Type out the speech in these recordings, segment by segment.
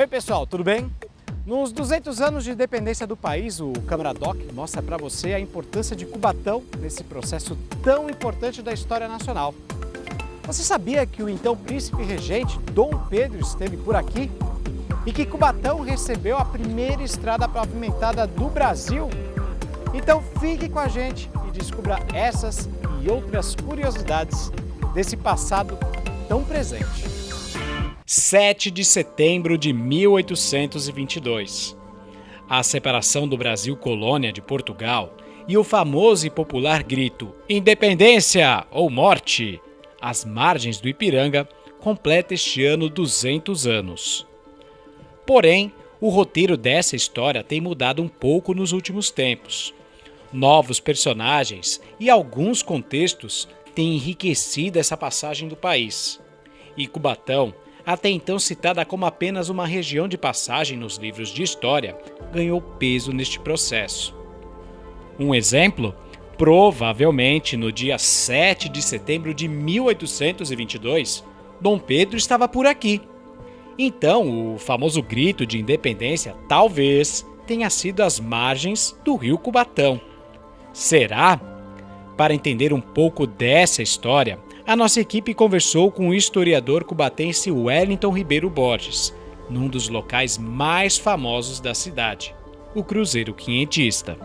Oi pessoal, tudo bem? Nos 200 anos de independência do país, o Câmara Doc mostra para você a importância de Cubatão nesse processo tão importante da história nacional. Você sabia que o então príncipe regente Dom Pedro esteve por aqui? E que Cubatão recebeu a primeira estrada pavimentada do Brasil? Então fique com a gente e descubra essas e outras curiosidades desse passado tão presente. 7 de setembro de 1822. A separação do Brasil colônia de Portugal e o famoso e popular grito Independência ou Morte às margens do Ipiranga completa este ano 200 anos. Porém, o roteiro dessa história tem mudado um pouco nos últimos tempos. Novos personagens e alguns contextos têm enriquecido essa passagem do país. E Cubatão, até então citada como apenas uma região de passagem nos livros de história, ganhou peso neste processo. Um exemplo? Provavelmente no dia 7 de setembro de 1822, Dom Pedro estava por aqui. Então, o famoso grito de independência talvez tenha sido às margens do rio Cubatão. Será? Para entender um pouco dessa história, a nossa equipe conversou com o historiador cubatense Wellington Ribeiro Borges, num dos locais mais famosos da cidade, o Cruzeiro Quinhentista.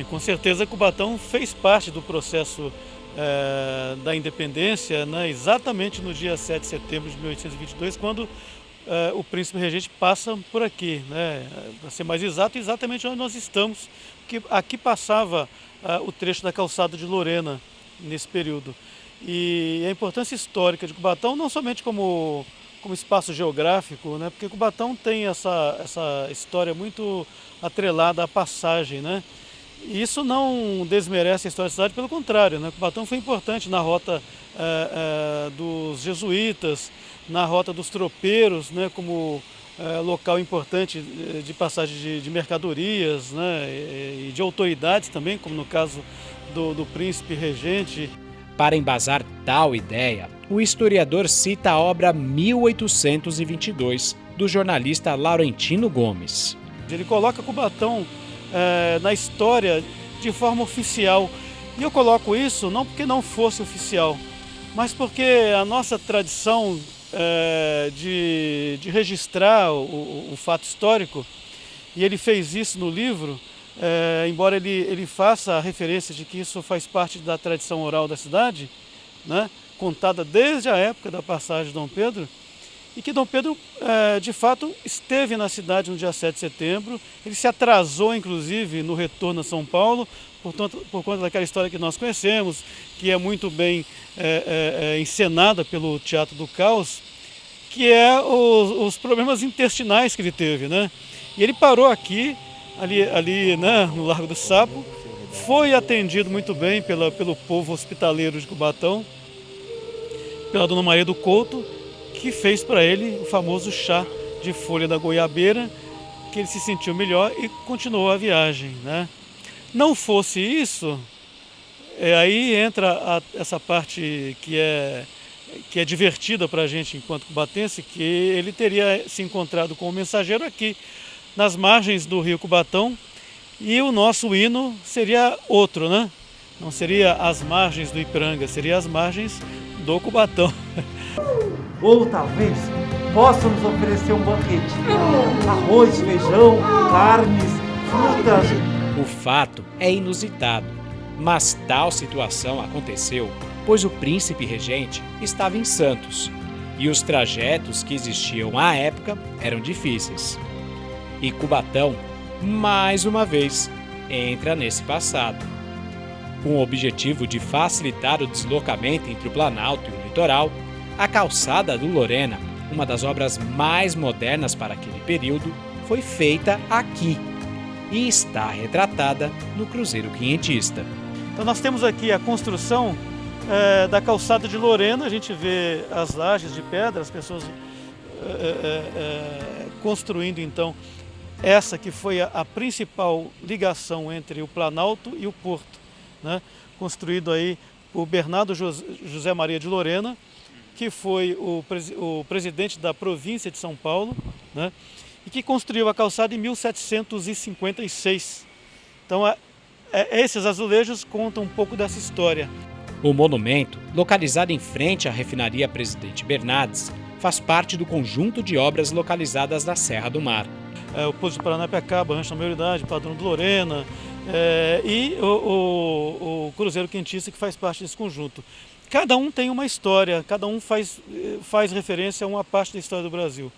Com certeza, Cubatão fez parte do processo da independência, né, exatamente no dia 7 de setembro de 1822, quando o príncipe regente passa por aqui, né, para ser mais exato, exatamente onde nós estamos, porque aqui passava o trecho da calçada de Lorena nesse período. E a importância histórica de Cubatão, não somente como espaço geográfico, né, porque Cubatão tem essa história muito atrelada à passagem, né? E isso não desmerece a história da cidade, pelo contrário, né? Cubatão foi importante na rota dos jesuítas, na rota dos tropeiros, né? Como local importante de passagem de mercadorias, né? E de autoridades também, como no caso do príncipe regente. Para embasar tal ideia, o historiador cita a obra 1822, do jornalista Laurentino Gomes. Ele coloca Cubatão na história de forma oficial. E eu coloco isso não porque não fosse oficial, mas porque a nossa tradição de registrar o fato histórico, e ele fez isso no livro, embora ele faça a referência de que isso faz parte da tradição oral da cidade, né, contada desde a época da passagem de Dom Pedro, e que Dom Pedro, de fato, esteve na cidade no dia 7 de setembro. Ele se atrasou, inclusive, no retorno a São Paulo, por conta daquela história que nós conhecemos, que é muito bem encenada pelo Teatro do Caos, que é os problemas intestinais que ele teve, né? E ele parou aqui, ali, né, no Largo do Sapo, foi atendido muito bem pelo povo hospitaleiro de Cubatão, pela Dona Maria do Couto, que fez para ele o famoso chá de folha da goiabeira, que ele se sentiu melhor e continuou a viagem, né? Não fosse isso, aí entra essa parte que é divertida para a gente enquanto cubatense, que ele teria se encontrado com o mensageiro aqui, nas margens do rio Cubatão, e o nosso hino seria outro, né? Não seria as margens do Ipiranga, seria as margens do Cubatão. Ou talvez possam nos oferecer um banquete. Arroz, feijão, carnes, frutas. O fato é inusitado, mas tal situação aconteceu pois o príncipe regente estava em Santos e os trajetos que existiam à época eram difíceis. E Cubatão, mais uma vez, entra nesse passado. Com o objetivo de facilitar o deslocamento entre o Planalto e o litoral, a Calçada do Lorena, uma das obras mais modernas para aquele período, foi feita aqui e está retratada no Cruzeiro Quinhentista. Então nós temos aqui a construção da Calçada de Lorena. A gente vê as lajes de pedra, as pessoas construindo então essa que foi a principal ligação entre o Planalto e o Porto, né? Construído aí por Bernardo José Maria de Lorena, que foi o presidente da província de São Paulo, né? e que construiu a calçada em 1756. Então, esses azulejos contam um pouco dessa história. O monumento, localizado em frente à refinaria Presidente Bernardes, faz parte do conjunto de obras localizadas na Serra do Mar. O Poço do Paranapiacaba, Rancho da Maioridade, Padrão de Lorena e o Cruzeiro Quentista, que faz parte desse conjunto. Cada um tem uma história, cada um faz referência a uma parte da história do Brasil.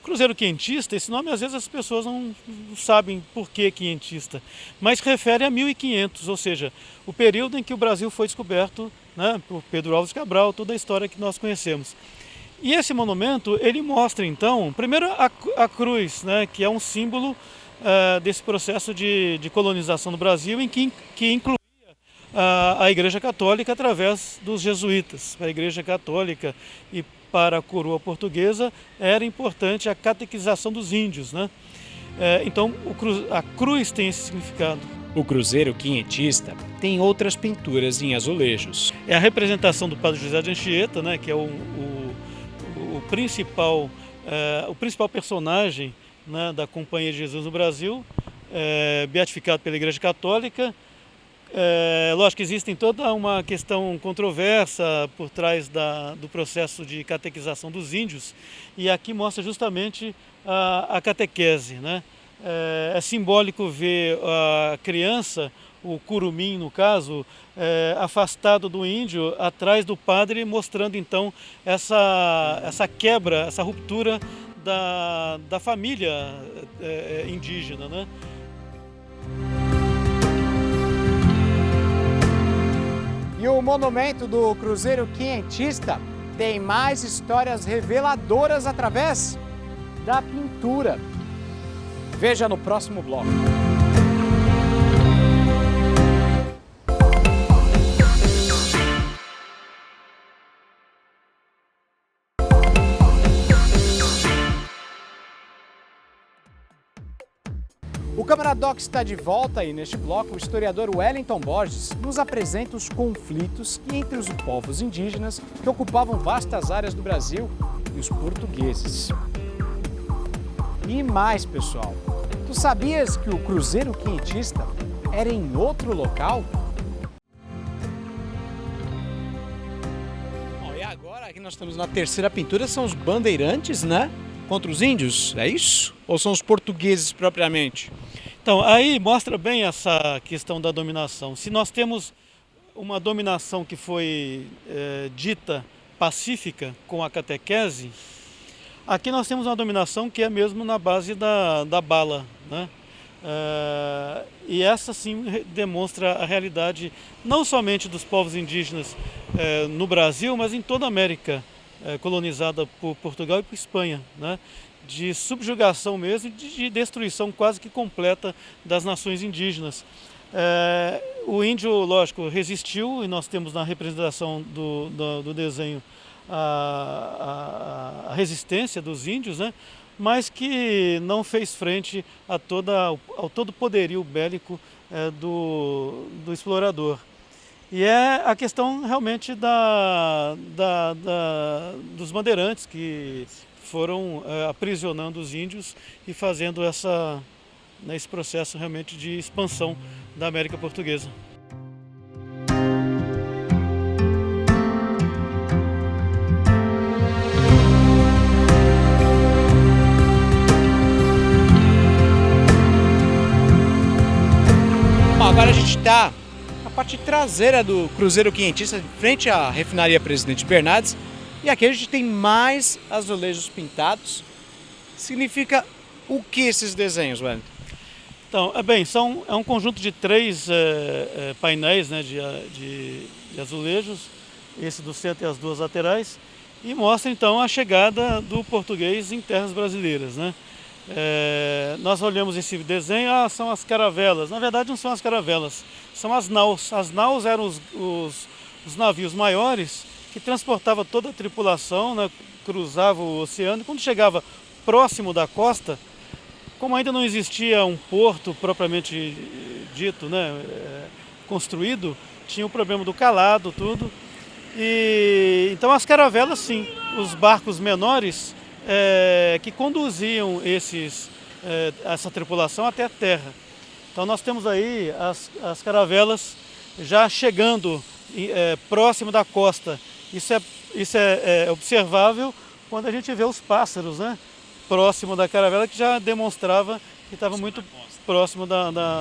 Cruzeiro Quentista, esse nome às vezes as pessoas não sabem por que quentista, mas refere a 1500, ou seja, o período em que o Brasil foi descoberto, né, por Pedro Álvares Cabral, toda a história que nós conhecemos. E esse monumento, ele mostra então, primeiro a cruz, né, que é um símbolo desse processo de colonização do Brasil, em que incluía a Igreja Católica através dos jesuítas. A Igreja Católica e para a coroa portuguesa era importante a catequização dos índios, né? Então a cruz tem esse significado. O Cruzeiro Quinhentista tem outras pinturas em azulejos. É a representação do Padre José de Anchieta, né, que é o principal personagem, né, da Companhia de Jesus no Brasil, beatificado pela Igreja Católica. Lógico que existe toda uma questão controversa por trás do processo de catequização dos índios, e aqui mostra justamente a catequese, né? É simbólico ver a criança, o curumim no caso, afastado do índio, atrás do padre, mostrando então essa quebra, essa ruptura da família indígena, né? E o monumento do Cruzeiro Quinhentista tem mais histórias reveladoras através da pintura. Veja no próximo bloco. O Câmara Doc está de volta e neste bloco o historiador Wellington Borges nos apresenta os conflitos entre os povos indígenas que ocupavam vastas áreas do Brasil e os portugueses. E mais, pessoal, tu sabias que o Cruzeiro Quinhentista era em outro local? Bom, e agora aqui nós estamos na terceira pintura, são os bandeirantes, né? Contra os índios, é isso? Ou são os portugueses propriamente? Então, aí mostra bem essa questão da dominação. Se nós temos uma dominação que foi dita pacífica com a catequese, aqui nós temos uma dominação que é mesmo na base da bala, né? E essa sim demonstra a realidade não somente dos povos indígenas no Brasil, mas em toda a América colonizada por Portugal e por Espanha, né? De subjugação mesmo, de destruição quase que completa das nações indígenas. O índio, lógico, resistiu, e nós temos na representação do desenho a resistência dos índios, né? Mas que não fez frente ao todo poderio bélico do explorador. E é a questão realmente dos bandeirantes que foram aprisionando os índios e fazendo esse processo realmente de expansão da América Portuguesa. Agora a gente está na parte traseira do Cruzeiro Quinhentista, em frente à refinaria Presidente Bernardes, e aqui a gente tem mais azulejos pintados. Significa o que esses desenhos, Wellington? Então, é um conjunto de 3 painéis, né, de azulejos, esse do centro e as 2 laterais, e mostra então a chegada do português em terras brasileiras, né? Nós olhamos esse desenho, são as caravelas. Na verdade não são as caravelas, são as naus. As naus eram os navios maiores que transportavam toda a tripulação, né, cruzava o oceano. Quando chegava próximo da costa, como ainda não existia um porto propriamente dito, né, construído, tinha o problema do calado, tudo. E então as caravelas, sim, os barcos menores que conduziam esses essa tripulação até a terra. Então nós temos aí as caravelas já chegando próximo da costa. Isso é observável quando a gente vê os pássaros, né, próximo da caravela, que já demonstrava que estava muito próximo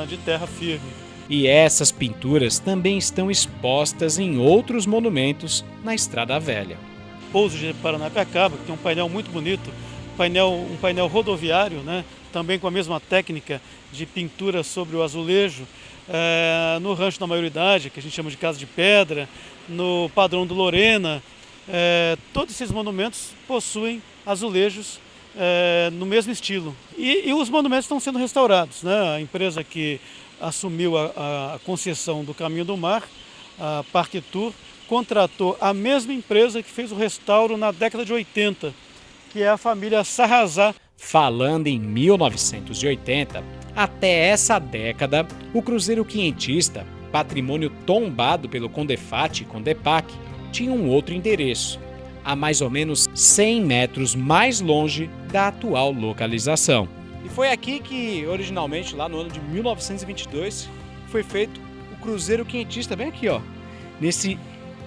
de terra firme. E essas pinturas também estão expostas em outros monumentos na Estrada Velha. Pouso de Paranapiacaba, que tem um painel muito bonito, um painel rodoviário, né, também com a mesma técnica de pintura sobre o azulejo, no Rancho da Maioridade, que a gente chama de Casa de Pedra, no Padrão do Lorena, todos esses monumentos possuem azulejos no mesmo estilo. E os monumentos estão sendo restaurados, né? A empresa que assumiu a concessão do Caminho do Mar, a Parque Tour, contratou a mesma empresa que fez o restauro na década de 80, que é a família Sarrazá. Falando em 1980, até essa década, o cruzeiro quinhentista, patrimônio tombado pelo Condefat e Condepac, tinha um outro endereço, a mais ou menos 100 metros mais longe da atual localização. E foi aqui que, originalmente, lá no ano de 1922, foi feito o cruzeiro quinhentista, bem aqui, ó, nesse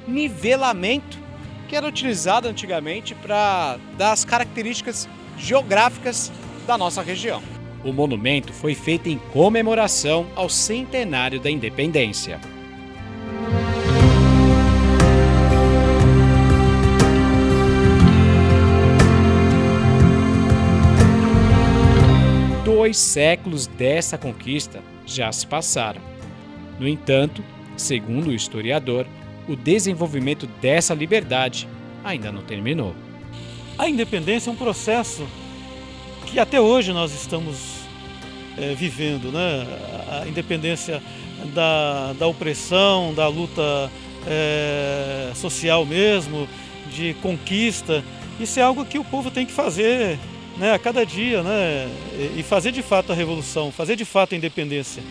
nivelamento que era utilizado antigamente para dar as características geográficas da nossa região. O monumento foi feito em comemoração ao centenário da independência. Dois séculos dessa conquista já se passaram. No entanto, segundo o historiador, o desenvolvimento dessa liberdade ainda não terminou. A independência é um processo que até hoje nós estamos vivendo, né? A independência da opressão, da luta social mesmo, de conquista. Isso é algo que o povo tem que fazer, né, a cada dia, né? E fazer de fato a revolução, fazer de fato a independência.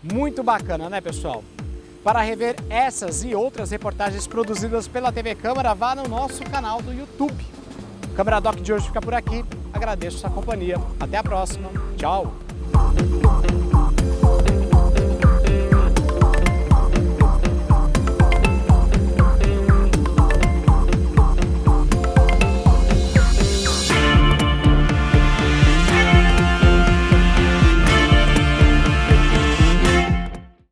Muito bacana, né, pessoal? Para rever essas e outras reportagens produzidas pela TV Câmara, vá no nosso canal do YouTube. O Câmara Doc de hoje fica por aqui. Agradeço a sua companhia. Até a próxima. Tchau!